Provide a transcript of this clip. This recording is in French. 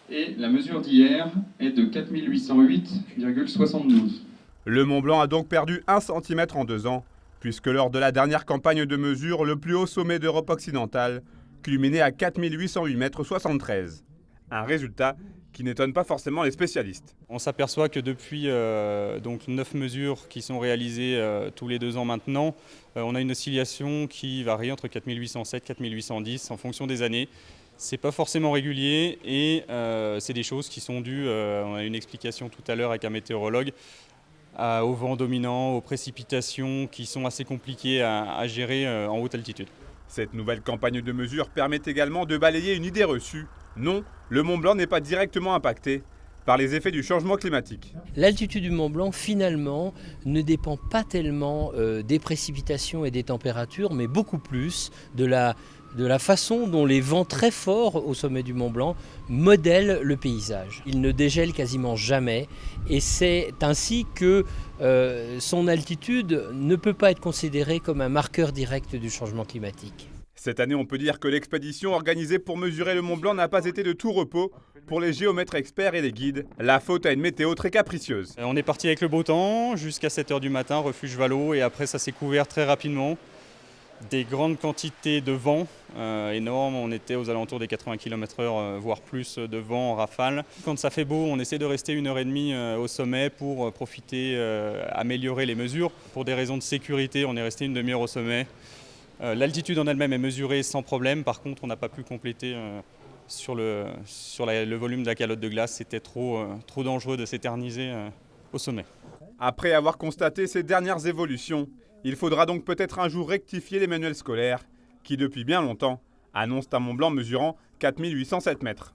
Et la mesure d'hier est de 4808,72. Le Mont Blanc a donc perdu 1 cm en 2 ans, puisque lors de la dernière campagne de mesure, le plus haut sommet d'Europe occidentale culminait à 4808,73 m. Un résultat qui n'étonne pas forcément les spécialistes. On s'aperçoit que depuis donc 9 mesures qui sont réalisées tous les 2 ans maintenant, on a une oscillation qui varie entre 4807 et 4810 en fonction des années. C'est pas forcément régulier et c'est des choses qui sont dues, on a une explication tout à l'heure avec un météorologue, au vent dominant, aux précipitations qui sont assez compliquées à gérer en haute altitude. Cette nouvelle campagne de mesure permet également de balayer une idée reçue. Non, le Mont Blanc n'est pas directement impacté par les effets du changement climatique. L'altitude du Mont Blanc, finalement, ne dépend pas tellement des précipitations et des températures, mais beaucoup plus de la façon dont les vents très forts au sommet du Mont Blanc modèlent le paysage. Il ne dégèle quasiment jamais et c'est ainsi que son altitude ne peut pas être considérée comme un marqueur direct du changement climatique. Cette année, on peut dire que l'expédition organisée pour mesurer le Mont Blanc n'a pas été de tout repos pour les géomètres experts et les guides. La faute à une météo très capricieuse. On est parti avec le beau temps jusqu'à 7 h du matin, refuge Vallot, et après ça s'est couvert très rapidement. Des grandes quantités de vent énormes, on était aux alentours des 80 km/h, voire plus de vent en rafale. Quand ça fait beau, on essaie de rester 1h30 au sommet pour profiter, améliorer les mesures. Pour des raisons de sécurité, on est resté une demi-heure au sommet. L'altitude en elle-même est mesurée sans problème, par contre on n'a pas pu compléter sur le volume de la calotte de glace, c'était trop dangereux de s'éterniser au sommet. Après avoir constaté ces dernières évolutions, il faudra donc peut-être un jour rectifier les manuels scolaires qui depuis bien longtemps annoncent un Mont Blanc mesurant 4807 mètres.